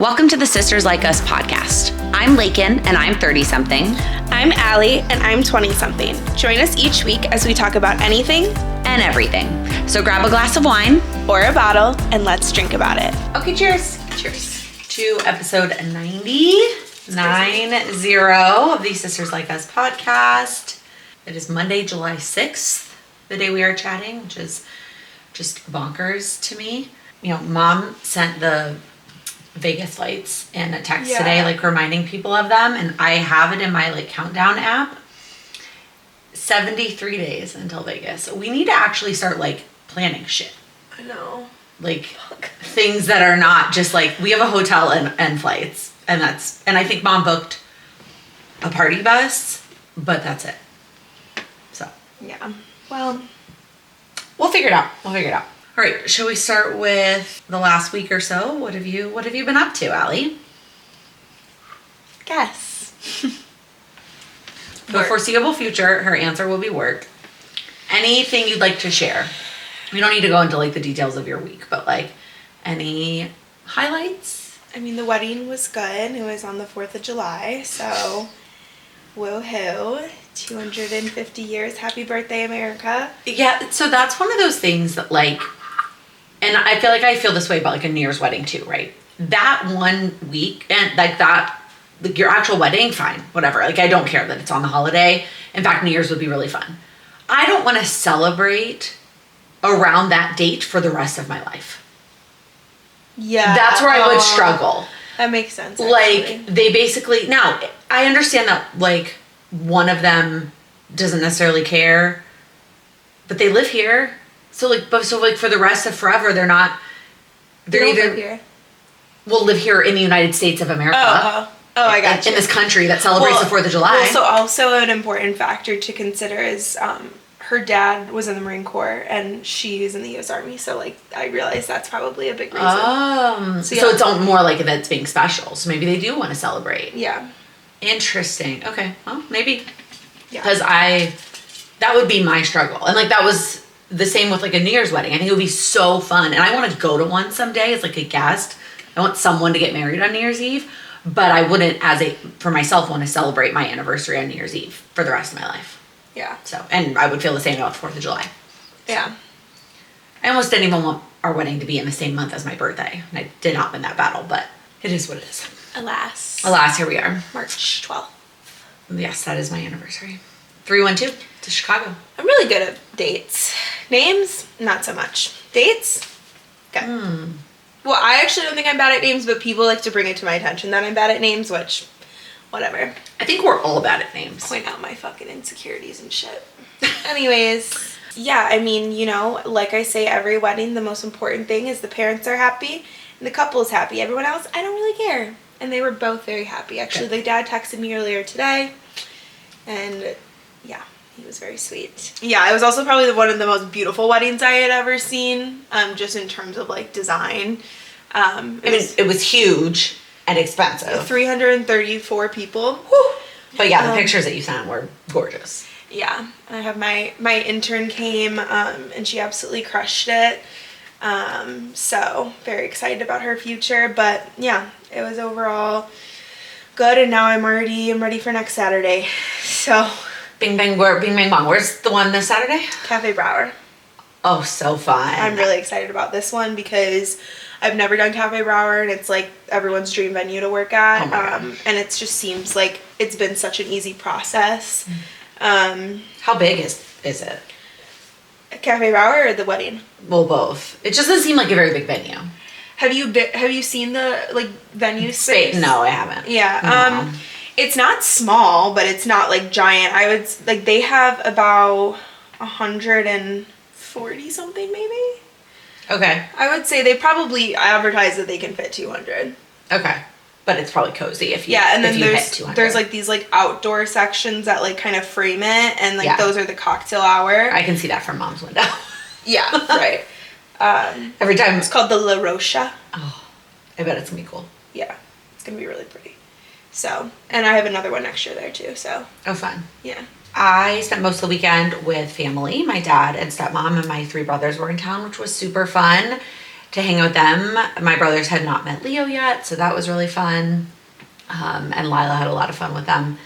Welcome to the Sisters Like Us podcast. I'm Lakin, and I'm 30-something. I'm Allie, and I'm 20-something. Join us each week as we talk about anything and everything. So grab a glass of wine or a bottle, and let's drink about it. Okay, cheers. Cheers to episode 90 of the Sisters Like Us podcast. It is Monday, July 6th, the day we are chatting, which is just bonkers to me. You know, Mom sent the Vegas flights in a text today, like reminding people of them, and I have it in my like countdown app. 73 days until Vegas. We need to actually start like planning shit. I know. Like things that are not just like, we have a hotel and flights, and I think Mom booked a party bus, but that's it. So yeah, well, we'll figure it out. All right, shall we start with the last week or so? What have you been up to, Allie? Guess. For the foreseeable future, her answer will be work. Anything you'd like to share? We don't need to go into like the details of your week, but like any highlights? I mean, the wedding was good. It was on the 4th of July, so woohoo. 250 years. Happy birthday, America. Yeah, so that's one of those things that like, and I feel this way about like a New Year's wedding too, right? That 1 week and like that, like your actual wedding, fine, whatever. Like I don't care that it's on the holiday. In fact, New Year's would be really fun. I don't want to celebrate around that date for the rest of my life. Yeah. That's where I would struggle. That makes sense. Actually. Like they basically, now I understand that like one of them doesn't necessarily care, but they live here. So like for the rest of forever, they're either live here. Will live here in the United States of America. Oh, I got you. In this country that celebrates the 4th of July. Well, so also an important factor to consider is her dad was in the Marine Corps and she's in the U.S. Army. So like I realize that's probably a big reason. So it's all more like that's being special. So maybe they do want to celebrate. Yeah. Interesting. Okay. Well, maybe. Yeah. Because that would be my struggle. And like that was the same with like a New Year's wedding. I think it would be so fun. And I want to go to one someday as like a guest. I want someone to get married on New Year's Eve. But I wouldn't, for myself, want to celebrate my anniversary on New Year's Eve for the rest of my life. Yeah. So, and I would feel the same about the 4th of July. Yeah. I almost didn't even want our wedding to be in the same month as my birthday. And I did not win that battle, but it is what it is. Alas, here we are. March 12th. Yes, that is my anniversary. 312 to Chicago. I'm really good at dates. Names, not so much. Dates? Good. Well, I actually don't think I'm bad at names, but people like to bring it to my attention that I'm bad at names, which, whatever. I think we're all bad at names. Point out my fucking insecurities and shit. Anyways, yeah, I mean, you know, like I say, every wedding, the most important thing is the parents are happy and the couple is happy. Everyone else, I don't really care. And they were both very happy. Actually, the dad texted me earlier today, and yeah, he was very sweet. Yeah, it was also probably one of the most beautiful weddings I had ever seen, just in terms of like design. It was huge and expensive. 334 people. Whew. But yeah, the pictures that you sent were gorgeous. Yeah, I have my intern came, and she absolutely crushed it. So very excited about her future, but yeah, it was overall good, and now I'm ready for next Saturday. So Bing bang bong. Where's the one this Saturday? Cafe Brower. Oh, so fun. I'm really excited about this one because I've never done Cafe Brower, and it's like everyone's dream venue to work at. Oh my God. And it just seems like it's been such an easy process. How big is it? Cafe Brower or the wedding? Well, both. It just doesn't seem like a very big venue. Have you seen the like venue space? No, I haven't. Yeah. No. It's not small, but it's not like giant. I would like they have about 140 something maybe. Okay. I would say they probably advertise that they can fit 200. Okay. But it's probably cozy if you and then hit 200. There's like these like outdoor sections that like kind of frame it, and like those are the cocktail hour. I can see that from Mom's window. Yeah, right. Every time. It's called the La Rocha. Oh, I bet it's gonna be cool. Yeah, it's gonna be really pretty. So, and I have another one next year there too. So. Oh, fun. Yeah. I spent most of the weekend with family. My dad and stepmom and my 3 brothers were in town, which was super fun. to hang out with them. My brothers had not met Leo yet, so that was really fun. And Lila had a lot of fun with them.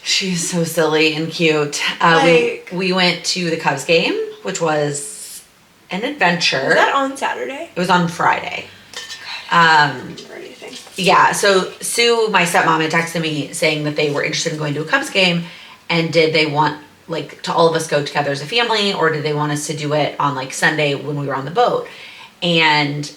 She's so silly and cute. We went to the Cubs game, which was an adventure. Was that on Saturday? It was on Friday. I don't remember anything. Yeah, so Sue, my stepmom, had texted me saying that they were interested in going to a Cubs game, and did they want, like, to all of us go together as a family, or did they want us to do it on, like, Sunday when we were on the boat? And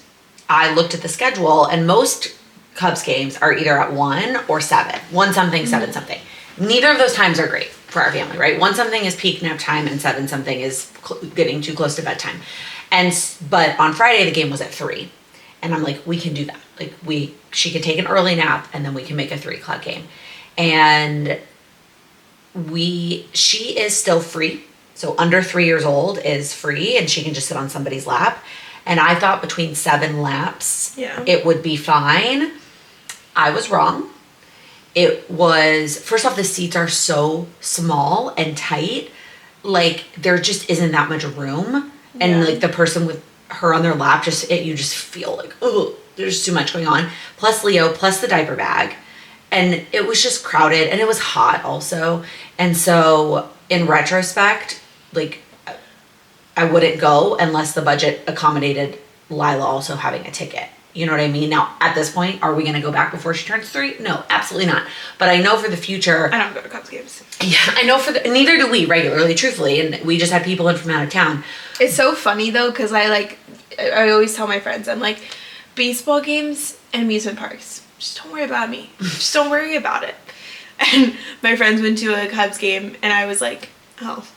I looked at the schedule, and most Cubs games are either at 1 or 7. 1 something, 7 something. Neither of those times are great for our family, right? 1 something is peak nap time, and 7 something is getting too close to bedtime. But on Friday, the game was at 3. And I'm like, we can do that. Like, she can take an early nap, and then we can make a 3 o'clock game. And she is still free. So under 3 years old is free, and she can just sit on somebody's lap. And I thought between 7 laps, it would be fine. I was wrong. It was, first off, the seats are so small and tight. Like, there just isn't that much room. And like the person with her on their lap, you just feel like, oh, there's too much going on. Plus Leo, plus the diaper bag. And it was just crowded, and it was hot also. And so in retrospect, like, I wouldn't go unless the budget accommodated Lila also having a ticket. You know what I mean? Now, at this point, are we going to go back before she turns 3? No, absolutely not. But I know for the future. I don't go to Cubs games. Yeah, I know neither do we regularly, truthfully. And we just had people in from out of town. It's so funny, though, because I always tell my friends, I'm like, baseball games and amusement parks, just don't worry about me. Just don't worry about it. And my friends went to a Cubs game, and I was like, oh.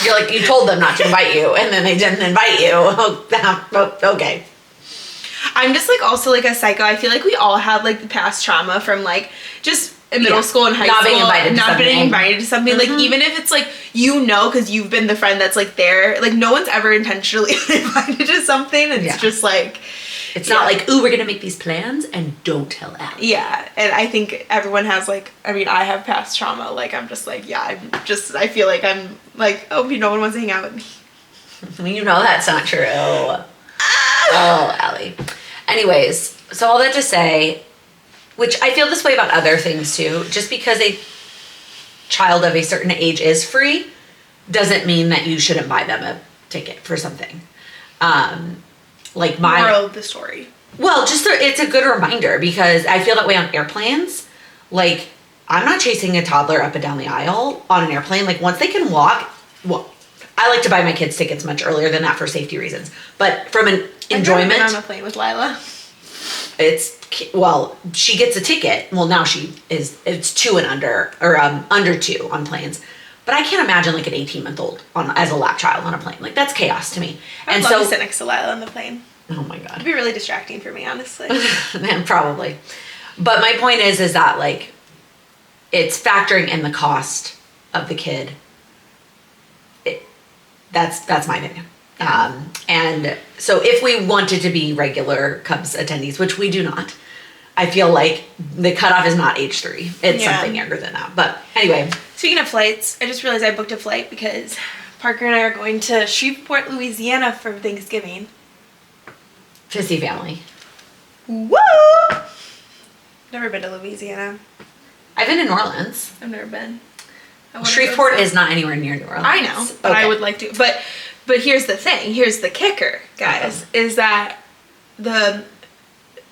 You're like, you told them not to invite you, and then they didn't invite you. Oh, okay. I'm just, like, also, like, a psycho. I feel like we all have, like, the past trauma from, like, just in middle school and high school. Not being invited to something. Like, even if it's, like, because you've been the friend that's, like, there. Like, no one's ever intentionally invited to something. And it's just, like... It's not like, ooh, we're going to make these plans and don't tell Allie. Yeah. And I think everyone has, like... I mean, I have past trauma. Like, I'm just, like, I feel like I'm, like, oh, no one wants to hang out with me. You know that's not true. Oh, Allie. Anyways, so all that to say, which I feel this way about other things too, just because a child of a certain age is free doesn't mean that you shouldn't buy them a ticket for something. Like moral of the story. Well, it's a good reminder, because I feel that way on airplanes. Like, I'm not chasing a toddler up and down the aisle on an airplane. Like, once they can walk, well, I like to buy my kids tickets much earlier than that for safety reasons. But from an enjoyment... I've never been on a plane with Lila. She gets a ticket. Well, now it's 2 and under, or under 2 on planes. But I can't imagine, like, an 18-month-old as a lap child on a plane. Like, that's chaos to me. I'd love to sit next to Lila on the plane. Oh, my God. It'd be really distracting for me, honestly. Probably. But my point is that, like, it's factoring in the cost of the kid. That's my opinion. And so if we wanted to be regular Cubs attendees, which we do not, I feel like the cutoff is not age 3. It's something younger than that. But anyway. Speaking of flights, I just realized I booked a flight because Parker and I are going to Shreveport, Louisiana for Thanksgiving. To see family. Woo! Never been to Louisiana. I've been to New Orleans. I've never been. Shreveport is not anywhere near New Orleans. I know, but I would like to. But here's the thing. Here's the kicker, guys, is that the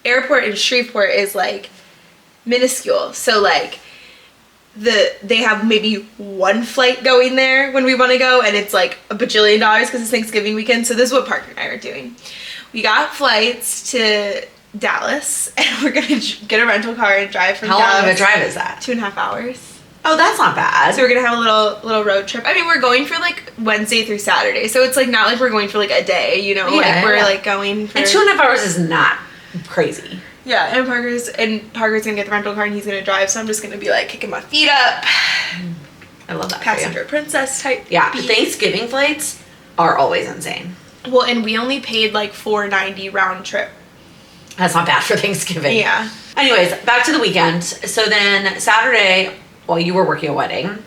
airport in Shreveport is, like, minuscule. So, like, they have maybe 1 flight going there when we want to go, and it's, like, $1 bajillion because it's Thanksgiving weekend. So this is what Parker and I are doing. We got flights to Dallas, and we're going to get a rental car and drive from Dallas. How long of a drive is that? 2.5 hours. Oh, that's not bad. So we're gonna have a little road trip. I mean, we're going for, like, Wednesday through Saturday, so it's, like, not like we're going for, like, a day, you know? Yeah, like, we're like going for... And 2.5 hours is not crazy. Yeah, and Parker's gonna get the rental car and he's gonna drive, so I'm just gonna be, like, kicking my feet up. I love that. Passenger princess type. Yeah, Thanksgiving flights are always insane. Well, and we only paid, like, $4.90 round trip. That's not bad for Thanksgiving. Yeah. Anyways, back to the weekend. So then Saturday, while you were working a wedding,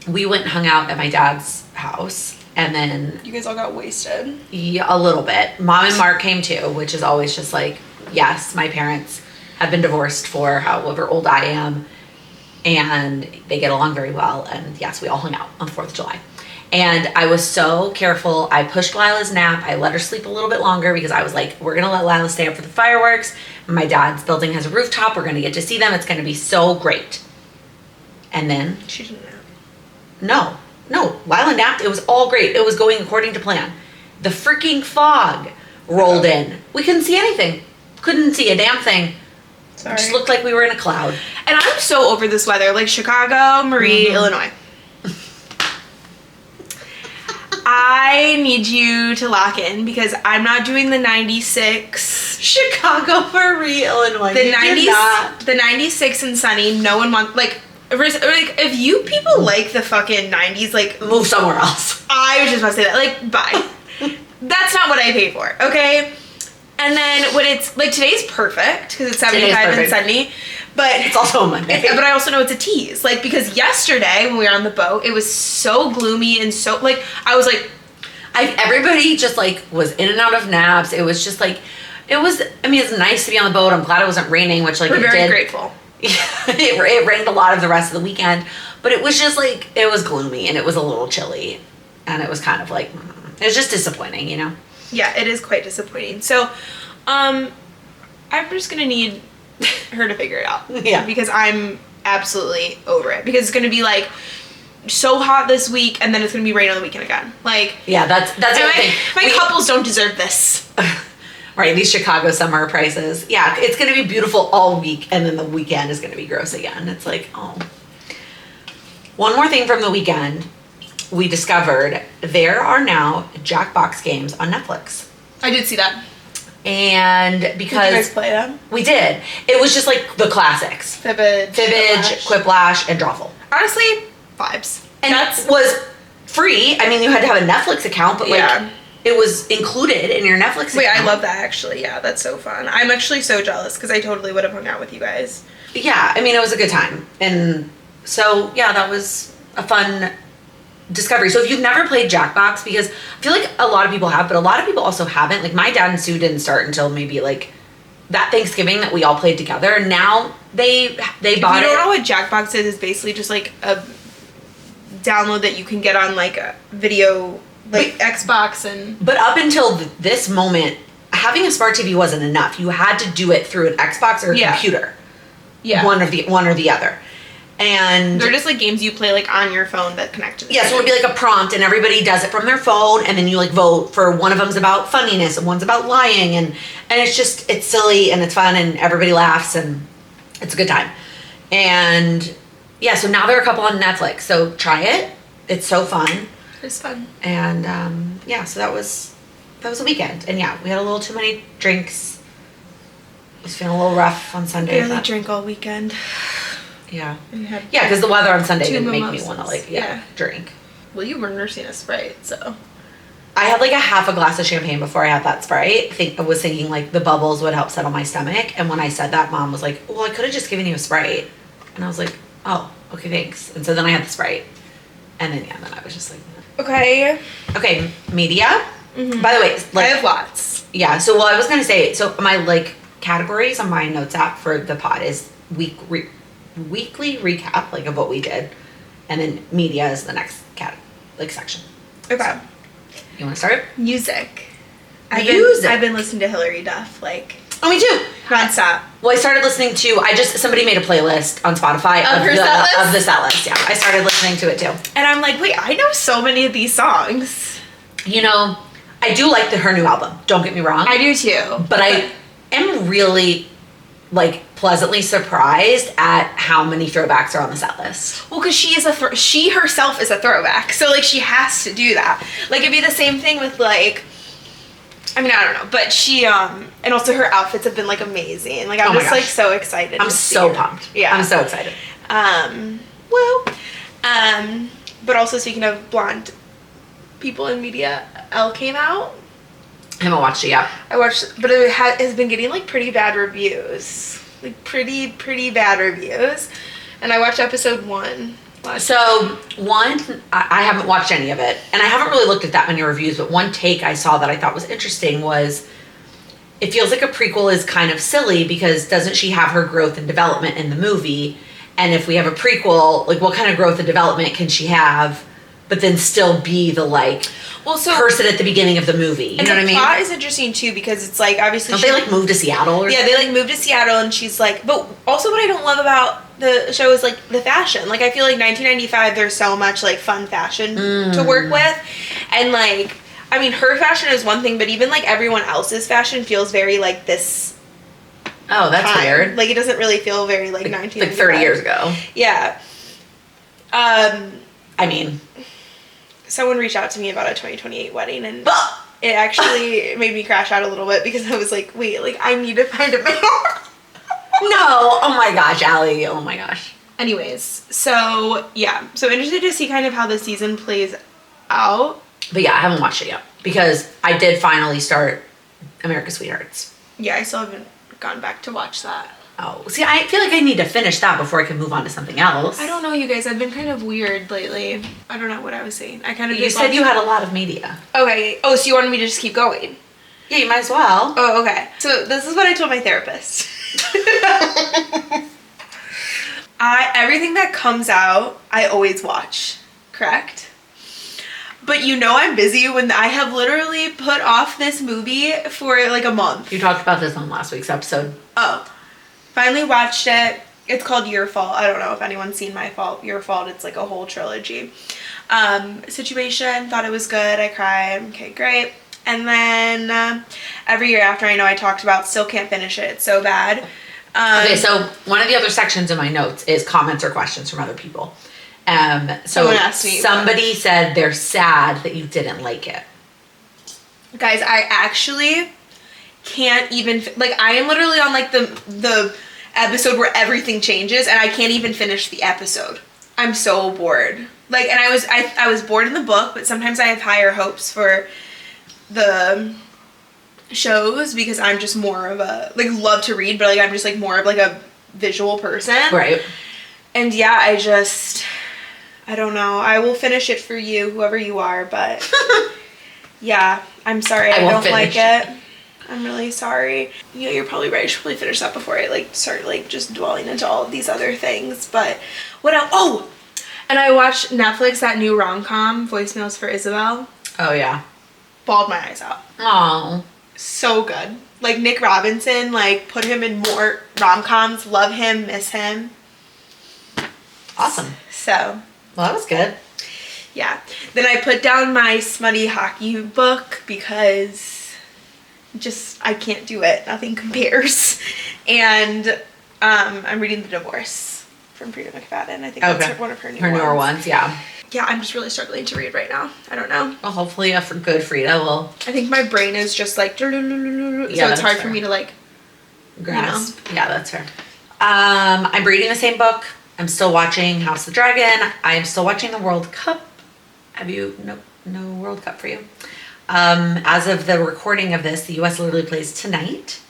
we went and hung out at my dad's house. And then You guys all got wasted. yeah, a little bit. Mom and Mark came too, which is always just like, yes, my parents have been divorced for however old I am, and they get along very well. And yes, we all hung out on the 4th of July. And I was so careful. I pushed Lila's nap. I let her sleep a little bit longer because I was like, we're going to let Lila stay up for the fireworks. My dad's building has a rooftop. We're going to get to see them. It's going to be so great. And then... She didn't nap. No. Lila napped. It was all great. It was going according to plan. The freaking fog rolled in. We couldn't see anything. Couldn't see a damn thing. Sorry. Just looked like we were in a cloud. And I'm so over this weather. Like Chicago, Marie, Illinois. I need you to lock in because I'm not doing the 96. Chicago, Marie, Illinois. The 90s, the 96 and sunny. No one wants like if you people like the fucking 90s, like move somewhere else. I was just about to say that. Like bye. That's not what I pay for. Okay. And then when it's like today's perfect because it's 75 and sunny. But it's also a Monday. But I also know it's a tease. Like, because yesterday when we were on the boat, it was so gloomy and so, like, I was like... everybody just, like, was in and out of naps. It was just, like, it's nice to be on the boat. I'm glad it wasn't raining, which, like, we're very grateful. It rained a lot of the rest of the weekend. But it was just, like, it was gloomy and it was a little chilly. And it was kind of, like, it was just disappointing, you know? Yeah, it is quite disappointing. So, I'm just gonna need... her to figure it out. Yeah. Because I'm absolutely over it. Because it's going to be like so hot this week and then it's going to be rain on the weekend again. Like yeah, that's the thing. My couples don't deserve this. Right, these Chicago summer prices. Yeah, it's going to be beautiful all week and then the weekend is going to be gross again. It's like, oh. One more thing from the weekend. We discovered there are now Jackbox games on Netflix. I did see that. And because did you guys play them? We did. It was just like the classics. Fibbage, Quiplash, and Drawful. Honestly, vibes. And that was free. I mean, you had to have a Netflix account, but like it was included in your Netflix account. Wait, I love that actually. Yeah, that's so fun. I'm actually so jealous because I totally would have hung out with you guys. Yeah, I mean, it was a good time. And so, yeah, that was a fun discovery. So if you've never played Jackbox, because I feel like a lot of people have, but a lot of people also haven't. Like my dad and Sue didn't start until maybe like that Thanksgiving that we all played together. And now they bought it. If you don't know what Jackbox is basically just like a download that you can get on like a video, like Xbox and... But up until this moment, having a smart TV wasn't enough. You had to do it through an Xbox or a computer. Yeah. One or the other. And they're just like games you play like on your phone that connect to the so it would be like a prompt and everybody does it from their phone and then you like vote for one of them's about funniness and one's about lying and it's silly and it's fun and everybody laughs and it's a good time. And yeah, so now there are a couple on Netflix. So try it. It's so fun. It's fun. And so that was a weekend. And yeah, we had a little too many drinks. I was feeling a little rough on Sunday. I barely drink all weekend. Yeah. Yeah, because the weather on Sunday didn't make me want to drink. Well, you were nursing a Sprite, so. I had like a half a glass of champagne before I had that Sprite. I was thinking like the bubbles would help settle my stomach. And when I said that, Mom was like, well, I could have just given you a Sprite. And I was like, oh, okay, thanks. And so then I had the Sprite. And then, then I was just like. Okay, media. Mm-hmm. By the way. Like, I have lots. Yeah, so I was going to say, so my like categories on my notes app for the pod is weekly recap like of what we did, and then media is the next section. Okay. You want to start? Music. I've been listening to Hillary Duff like. Oh, me too. Nonstop. Well, I started listening to. somebody made a playlist on Spotify of the set list. Yeah, I started listening to it too. And I'm like, wait, I know so many of these songs. You know, I do like her new album. Don't get me wrong. I do too. But I am really like pleasantly surprised at how many throwbacks are on the set list. Well, because she herself is a throwback, so like she has to do that. Like it'd be the same thing with like, I mean I don't know, but she and also her outfits have been like amazing. Like I'm just like so excited. I'm so pumped. Yeah, I'm so excited. But also speaking of blonde people in media, Elle came out. I haven't watched it yet. I watched, but it has been getting like pretty bad reviews. Like pretty bad reviews. And I watched episode 1. So one, I haven't watched any of it, and I haven't really looked at that many reviews, but one take I saw that I thought was interesting was, it feels like a prequel is kind of silly because doesn't she have her growth and development in the movie? And if we have a prequel, like what kind of growth and development can she have, but then still be the person at the beginning of the movie? You know what I mean? The plot is interesting too because it's like obviously don't they like move to Seattle? Yeah, they like move to Seattle, and she's like. But also, what I don't love about the show is like the fashion. Like I feel like 1995, there's so much like fun fashion to work with, and like. I mean, her fashion is one thing, but even, like, everyone else's fashion feels very, like, this Oh, that's time. weird. Like, it doesn't really feel very, like 1995. Like 30 years ago. Yeah. I mean. Someone reached out to me about a 2028 wedding, and it actually made me crash out a little bit because I was like, wait, like, I need to find a man. No. Oh, my gosh, Allie. Oh, my gosh. Anyways, so, yeah. So, interested to see kind of how the season plays out. But yeah, I haven't watched it yet because I did finally start America's Sweethearts. Yeah, I still haven't gone back to watch that. Oh, see, I feel like I need to finish that before I can move on to something else. I don't know, you guys. I've been kind of weird lately. I don't know what I was saying. I kind of You said you had a lot of media. Okay. Oh, so you wanted me to just keep going? Yeah, you might as well. Oh, okay. So this is what I told my therapist. Everything that comes out, I always watch. Correct? But you know I'm busy when I have literally put off this movie for like a month. You talked about this on last week's episode. Oh. Finally watched it. It's called Your Fault. I don't know if anyone's seen Your Fault. It's like a whole trilogy. Situation. Thought it was good. I cried. Okay, great. And then every year after, I know I talked about, still can't finish it. It's so bad. Okay, so one of the other sections in my notes is comments or questions from other people. So somebody said they're sad that you didn't like it. Guys, I actually can't even, like, I am literally on like the episode where everything changes and I can't even finish the episode. I'm so bored. Like, and I was bored in the book, but sometimes I have higher hopes for the shows because I'm just more of a, like, love to read, but like I'm just like more of like a visual person. Right. And yeah, I don't know. I will finish it for you, whoever you are, but yeah, I'm sorry. I don't like it. I'm really sorry. You know, you're probably right. I should probably finish that before I like start like just dwelling into all of these other things. But what else? Oh, and I watched Netflix, that new rom-com, Voicemails for Isabel. Oh yeah. Bawled my eyes out. Oh. So good. Like Nick Robinson, like put him in more rom-coms. Love him, miss him. Awesome. So. Well, that was good. Yeah. Then I put down my smutty hockey book because just, I can't do it. Nothing compares. And I'm reading The Divorce from Frida McFadden. I think that's one of her newer ones, yeah. Yeah, I'm just really struggling to read right now. I don't know. Well, hopefully a good Frida will... I think my brain is just like... So it's hard for me to like... grasp. You know. Yeah, that's fair. I'm reading the same book. I'm still watching House of the Dragon. I am still watching the World Cup. Have you... No World Cup for you. As of the recording of this, the U.S. literally plays tonight.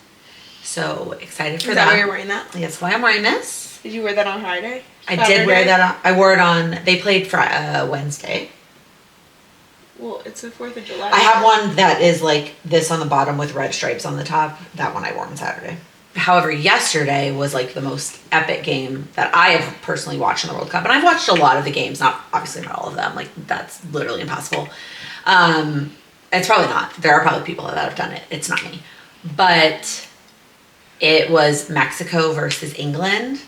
So excited for that. Is that why you're wearing that? Yes, why I'm wearing this. Did you wear that on Friday? I did wear that on... I wore it on... They played Wednesday. Well, it's the 4th of July. I have one that is like this on the bottom with red stripes on the top. That one I wore on Saturday. However, yesterday was like the most epic game that I have personally watched in the World Cup. And I've watched a lot of the games, obviously not all of them. Like, that's literally impossible. It's probably not. There are probably people that have done it. It's not me. But it was Mexico versus England.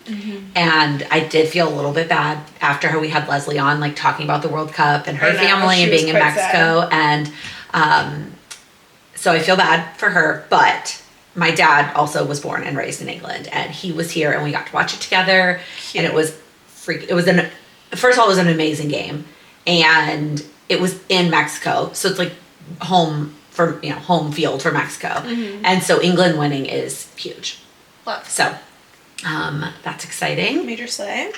Mm-hmm. And I did feel a little bit bad after we had Leslie on, like talking about the World Cup and her family and being in Mexico. Sad. And so I feel bad for her. But my dad also was born and raised in England, and he was here, and we got to watch it together. Cute. And it was first of all, it was an amazing game, and it was in Mexico, so it's like home field for Mexico. Mm-hmm. And so England winning is huge. Love. So that's exciting. Major slay.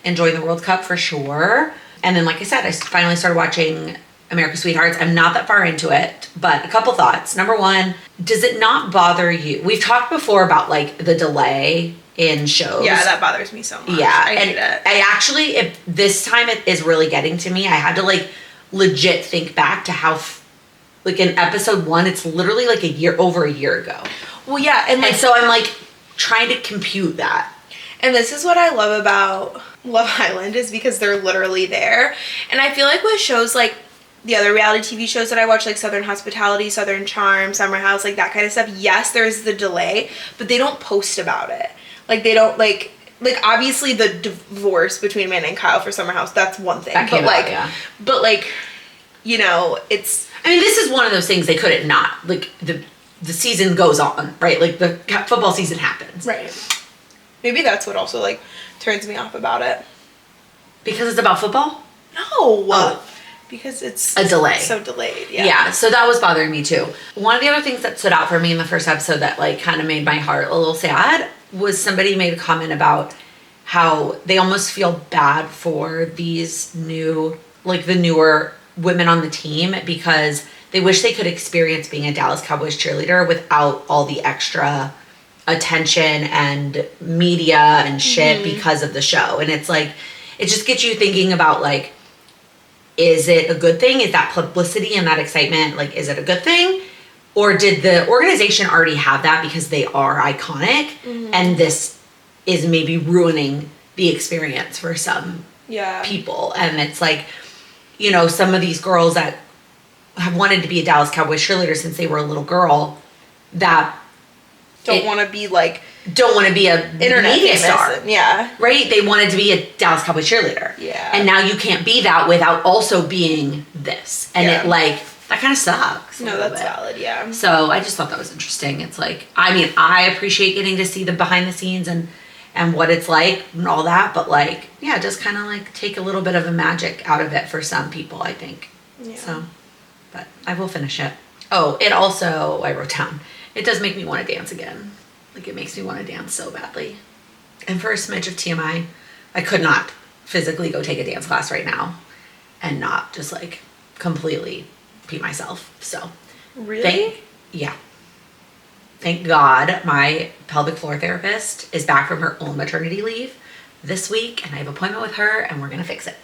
Enjoying the World Cup for sure. And then, like I said, I finally started watching America's Sweethearts. I'm not that far into it, but a couple thoughts. Number one, does it not bother you? We've talked before about like the delay in shows. Yeah, that bothers me so much. Yeah, I hate it. I actually, this time it is really getting to me. I had to like legit think back to how, like in episode 1, it's literally like over a year ago. Well, yeah, and so I'm like trying to compute that. And this is what I love about Love Island, is because they're literally there. And I feel like with shows like the other reality TV shows that I watch, like Southern Hospitality, Southern Charm, Summer House, like that kind of stuff, yes, there's the delay, but they don't post about it. Like they don't like obviously the divorce between Amanda and Kyle for Summer House, that's one thing. That came out, yeah. But like, you know, it's... I mean, this is one of those things they couldn't not. Like, the season goes on, right? Like, the football season happens. Right. Maybe that's what also, like, turns me off about it. Because it's about football? No. Oh. Because it's... a delay. So delayed, yeah. Yeah, so that was bothering me, too. One of the other things that stood out for me in the first episode that, like, kind of made my heart a little sad was somebody made a comment about how they almost feel bad for these new, like, the newer women on the team because they wish they could experience being a Dallas Cowboys cheerleader without all the extra attention and media and shit because of the show. And it's like, it just gets you thinking about like, is it a good thing? Is that publicity and that excitement, like, is it a good thing? Or did the organization already have that because they are iconic and this is maybe ruining the experience for some people? And it's like, you know, some of these girls that have wanted to be a Dallas Cowboys cheerleader since they were a little girl that don't want to be like... don't want to be a internet media star. Yeah. Right? They wanted to be a Dallas Cowboys cheerleader. Yeah. And now you can't be that without also being this. And it like, that kind of sucks. No, that's valid, yeah. So I just thought that was interesting. It's like, I mean, I appreciate getting to see the behind the scenes and what it's like and all that, but like, yeah, just kind of like take a little bit of the magic out of it for some people, I think. Yeah. So, but I will finish it. Oh, it also, I wrote down, it does make me want to dance again. Like, it makes me want to dance so badly. And for a smidge of TMI, I could not physically go take a dance class right now and not just like completely pee myself. So, Really? Yeah. Thank God my pelvic floor therapist is back from her own maternity leave this week, and I have an appointment with her, and we're going to fix it.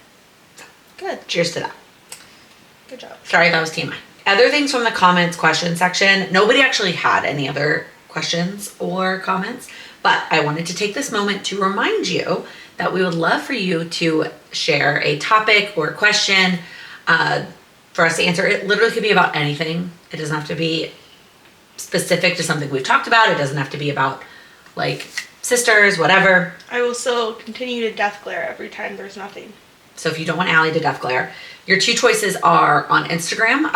So, good. Cheers to that. Good job. Sorry, that was TMI. Other things from the comments question section. Nobody actually had any other questions or comments, but I wanted to take this moment to remind you that we would love for you to share a topic or question for us to answer. It literally could be about anything. It doesn't have to be specific to something we've talked about. It doesn't have to be about like sisters, whatever. I will still continue to death glare every time there's nothing. So if you don't want Allie to death glare, your two choices are on Instagram.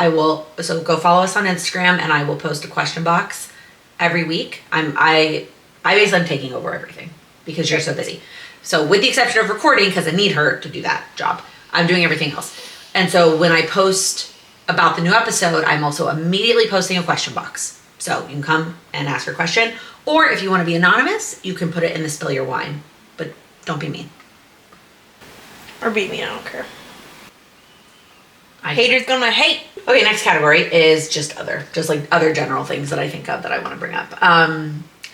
So go follow us on Instagram, and I will post a question box every week. I basically am taking over everything because you're so busy. So with the exception of recording, because I need her to do that job, I'm doing everything else. And so when I post about the new episode, I'm also immediately posting a question box. So you can come and ask your question, or if you want to be anonymous, you can put it in the spill your wine, but don't be mean. Or beat me, I don't care. Haters gonna hate. Okay, next category is just like other general things that I think of that I want to bring up.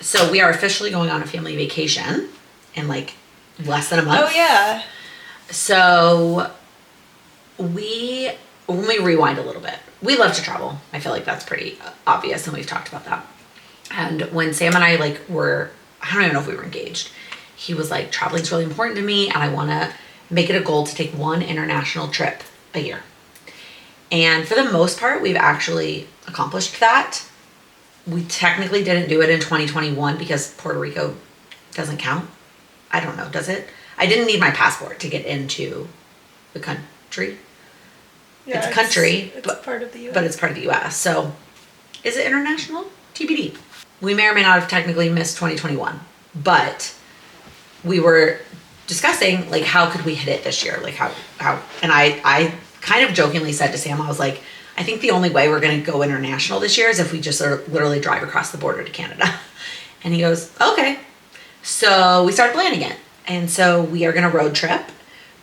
So we are officially going on a family vacation in like less than a month. Oh yeah. So when we rewind a little bit, we love to travel. I feel like that's pretty obvious, and we've talked about that. And when Sam and I I don't even know if we were engaged, he was like, traveling's really important to me, and I want to make it a goal to take one international trip a year. And for the most part, we've actually accomplished that. We technically didn't do it in 2021 because Puerto Rico doesn't count. I don't know, does it? I didn't need my passport to get into the country. Yeah, it's a country, but part of the U.S. But it's part of the U.S. So is it international? TBD. We may or may not have technically missed 2021, but we were discussing like how could we hit it this year? Like how and I kind of jokingly said to Sam, I was like, I think the only way we're going to go international this year is if we just sort of literally drive across the border to Canada. And he goes, okay. So we started planning it. And so we are going to road trip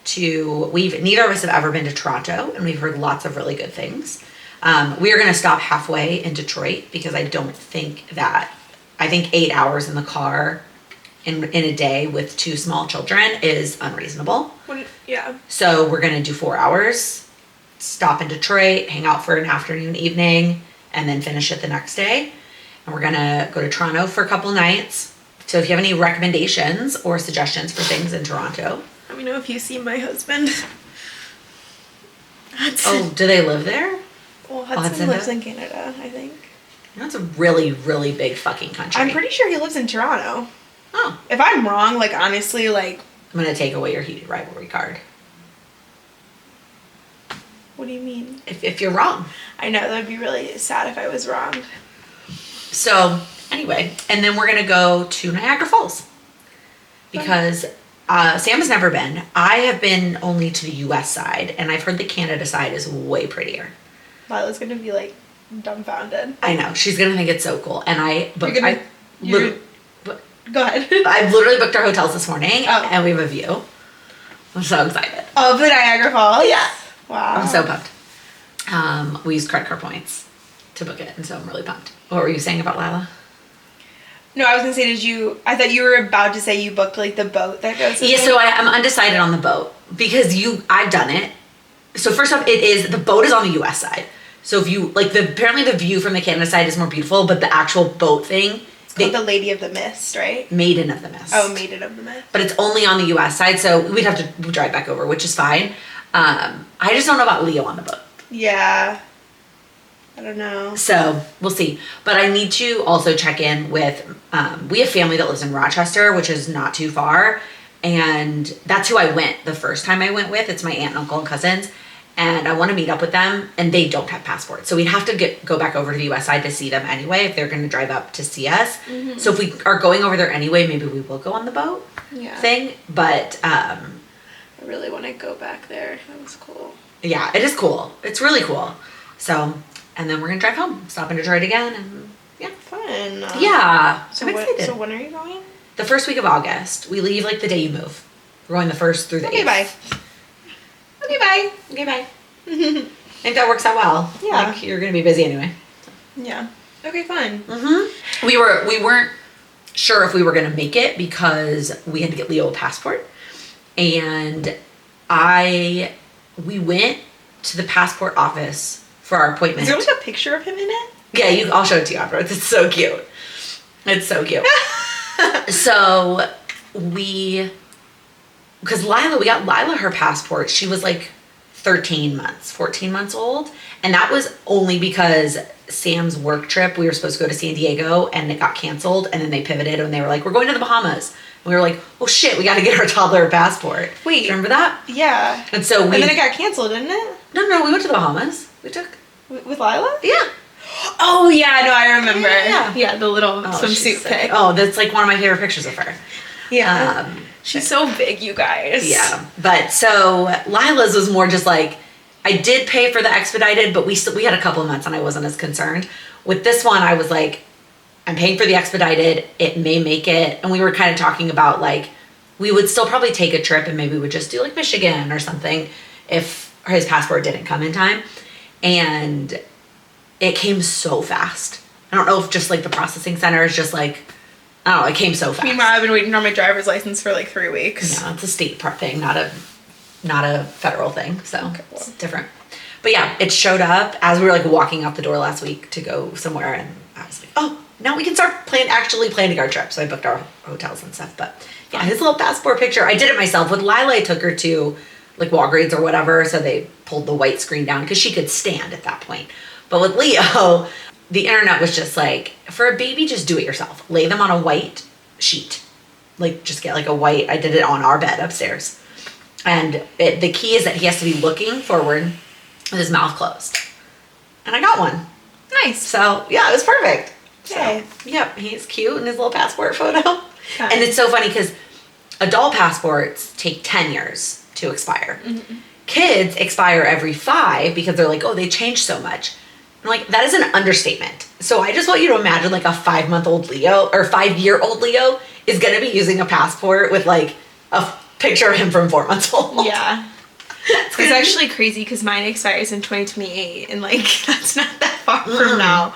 neither of us have ever been to Toronto, and we've heard lots of really good things. We are going to stop halfway in Detroit because I think 8 hours in the car in a day with 2 small children is unreasonable. Yeah. So we're going to do 4 hours, stop in Detroit, hang out for an afternoon, evening, and then finish it the next day. And we're going to go to Toronto for a couple nights. So if you have any recommendations or suggestions for things in Toronto. Let me know if you see my husband. Oh, do they live there? Well, Hudson lives in Canada, I think. That's a really, really big fucking country. I'm pretty sure he lives in Toronto. Oh. If I'm wrong, like, honestly, like... I'm going to take away your heated rivalry card. What do you mean? If you're wrong. I know, that would be really sad if I was wrong. So, anyway, and then we're going to go to Niagara Falls. Because Sam has never been. I have been only to the U.S. side, and I've heard the Canada side is way prettier. Lila's going to be, like, dumbfounded. I know. She's going to think it's so cool. And Go ahead. I've literally booked our hotels this morning, and we have a view. I'm so excited. Of the Niagara Falls? Yeah. Wow. I'm so pumped. We used credit card points to book it, and so I'm really pumped. What were you saying about Lila? No, I was going to say, I thought you were about to say you booked, like, the boat that goes with Yeah, it. so I'm undecided on the boat, because I've done it. So first off, the boat is on the U.S. side. So if you, like, apparently the view from the Canada side is more beautiful, but the actual boat thing... It's called the Lady of the Mist, right? Maiden of the Mist. Oh, Maiden of the Mist. But it's only on the U.S. side, so we'd have to drive back over, which is fine. I just don't know about Leo on the boat. Yeah. I don't know. So we'll see. But I need to also check in with, we have family that lives in Rochester, which is not too far. And that's who I went the first time I went with. It's my aunt and uncle and cousins. And I want to meet up with them, and they don't have passports. So we'd have to go back over to the U.S. side to see them anyway if they're going to drive up to see us. Mm-hmm. So if we are going over there anyway, maybe we will go on the boat thing. But I really want to go back there. That was cool. Yeah, it is cool. It's really cool. So, and then we're going to drive home, stop in Detroit again, and yeah. Fun. Yeah, so I'm excited. So when are you going? The first week of August. We leave like the day you move. We're going the 1st through the 8th. Okay, bye. Okay, bye. Okay, bye. I think that works out well. Yeah. Like, you're going to be busy anyway. Yeah. Okay, fun. Mm-hmm. We weren't sure if we were going to make it because we had to get Leo a passport. And we went to the passport office for our appointment. Is there like a picture of him in it? Yeah, I'll show it to you afterwards. It's so cute. It's so cute. So because we got Lila her passport. She was like 14 months old. And that was only because Sam's work trip, we were supposed to go to San Diego and it got canceled. And then they pivoted and they were like, we're going to the Bahamas. And we were like, oh shit, we got to get our toddler a passport. Wait. Do you remember that? Yeah. And so and then it got canceled, didn't it? No, we went to the Bahamas. We took. With Lila? Yeah. Oh yeah, no, I remember. Yeah, the little swimsuit pic. Oh, that's like one of my favorite pictures of her. Yeah. She's so big, you guys. Yeah. But so Lila's was more just like, I did pay for the expedited, but we had a couple of months and I wasn't as concerned. With this one, I was like, I'm paying for the expedited. It may make it. And we were kind of talking about like, we would still probably take a trip and maybe we would just do like Michigan or something if his passport didn't come in time. And it came so fast. I don't know if just like the processing center is just like, I don't know, it came so fast. Meanwhile, I've been waiting on my driver's license for like 3 weeks. Yeah, it's a state thing, not a federal thing. So Okay, well. It's different. But yeah, it showed up as we were like walking out the door last week to go somewhere, and I was like, oh, now we can start actually planning our trip. So I booked our hotels and stuff. But yeah, his little passport picture, I did it myself. With Lila, I took her to like Walgreens or whatever, so they pulled the white screen down because she could stand at that point. But with Leo, the internet was just like, for a baby, just do it yourself. Lay them on a white sheet. Like, just get like a white, I did it on our bed upstairs. And the key is that he has to be looking forward with his mouth closed. And I got one. Nice. So, yeah, it was perfect. Okay. So, yep, he's cute in his little passport photo. Okay. And it's so funny because adult passports take 10 years to expire. Mm-hmm. Kids expire every 5 because they're like, oh, they changed so much. I'm like, that is an understatement. So I just want you to imagine like a 5-month-old Leo or 5-year-old Leo is going to be using a passport with like a picture of him from 4 months old. Yeah. It's actually crazy because mine expires in 2028 and like that's not that far from now.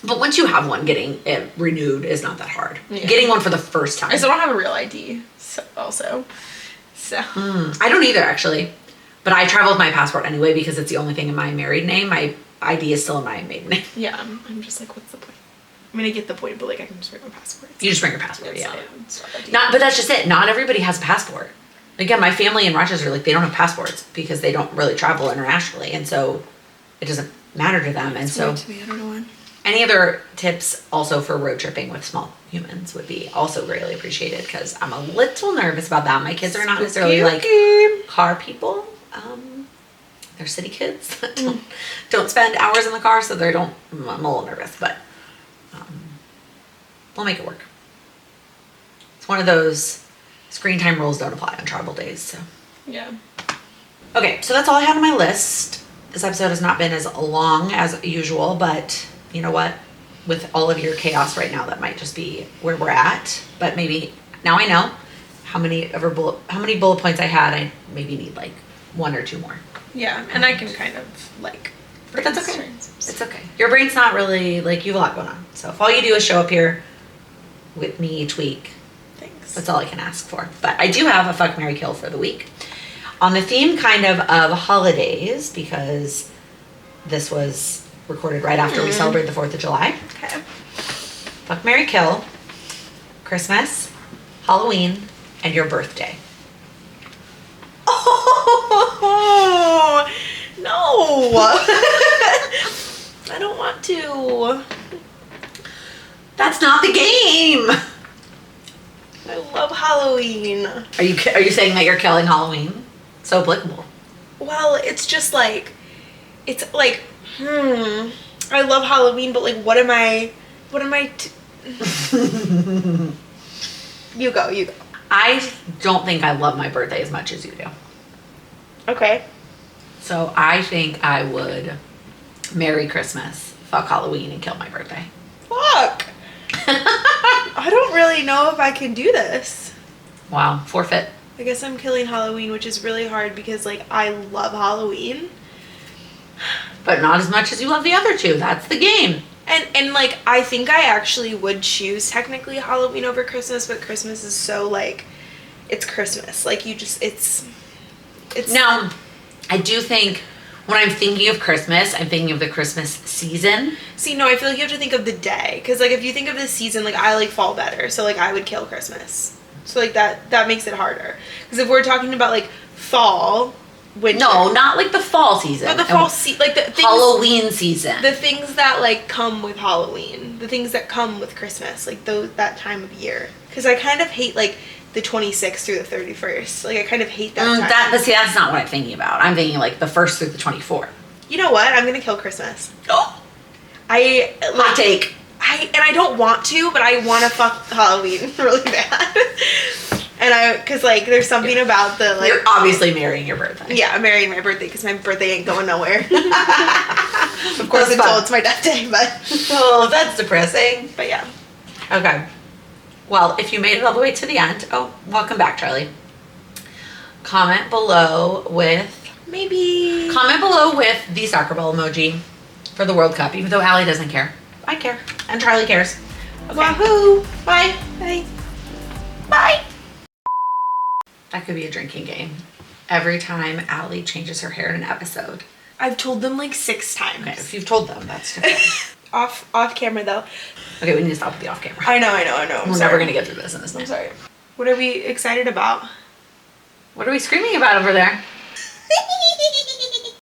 But once you have one, getting it renewed is not that hard. Yeah. Getting one for the first time. I still don't have a real ID, so I don't either, actually. But I travel with my passport anyway because it's the only thing in my married name. My ID is still in my maiden name. Yeah, I'm just like, what's the point? I mean, I get the point, but like, I can just bring my passport. You just bring your passport, yeah. It's not that deep. But that's just it. Not everybody has a passport. Again, my family in Rochester, like, they don't have passports because they don't really travel internationally, and so it doesn't matter to them. And so, to me, I don't know why. any other tips also for road tripping with small humans would be also greatly appreciated because I'm a little nervous about that. My kids are not necessarily like car people. They're city kids that don't spend hours in the car, so they don't. I'm a little nervous, but we'll make it work. It's one of those screen time rules don't apply on travel days. So Yeah. okay, so that's all I had on my list. This episode has not been as long as usual, but you know what? With all of your chaos right now, that might just be where we're at. But maybe now I know how many bullet points I had. I maybe need like 1 or 2 more. Yeah, and I can kind of like. But that's okay. It's okay. Your brain's not really like you have a lot going on. So if all you do is show up here with me each week, Thanks. that's all I can ask for. But I do have a fuck, marry, kill for the week on the theme kind of holidays because this was recorded right after we celebrated the 4th of July. Okay. Fuck, marry, kill, Christmas, Halloween, and your birthday. Oh no! I don't want to. That's not the game. I love Halloween. Are you saying that you're killing Halloween? So applicable. Well, it's just like, it's like, I love Halloween, but like, what am I? You go. I don't think I love my birthday as much as you do. Okay. So I think I would marry Christmas, fuck Halloween, and kill my birthday. Fuck. I don't really know if I can do this. Wow, forfeit. I guess I'm killing Halloween, which is really hard because like I love Halloween. But not as much as you love the other two. That's the game. And like I think I actually would choose technically Halloween over Christmas, but Christmas is so like it's Christmas. Like you just it's Now, I do think when I'm thinking of Christmas, I'm thinking of the Christmas season. See, no, I feel like you have to think of the day. Because, like, if you think of the season, like, I like fall better. So, like, I would kill Christmas. So, like, that makes it harder. Because if we're talking about, like, fall, winter. No, not like the fall season. But the fall season, like, the things. Halloween season. The things that, like, come with Halloween. The things that come with Christmas. Like, that time of year. Because I kind of hate, like, the 26th through the 31st. Like, I kind of hate that time. But see, that's not what I'm thinking about. I'm thinking, like, the 1st through the 24th. You know what? I'm going to kill Christmas. Oh! Hot take. I don't want to, but I want to fuck Halloween really bad. And because, like, there's something about the, like... You're obviously marrying your birthday. Yeah, I'm marrying my birthday because my birthday ain't going nowhere. Of course, until it's my death day, but... Oh, that's depressing. But, yeah. Okay. Well, if you made it all the way to the end... Oh, welcome back, Charlie. Comment below with the soccer ball emoji for the World Cup, even though Allie doesn't care. I care. And Charlie cares. Okay. Wahoo! Bye. Bye. Bye. That could be a drinking game. Every time Allie changes her hair in an episode. I've told them like 6 times. Okay, if you've told them, that's different. Off camera, though. Okay, we need to stop with the off camera. I know. We're never going to get through this in this. I'm sorry. What are we excited about? What are we screaming about over there?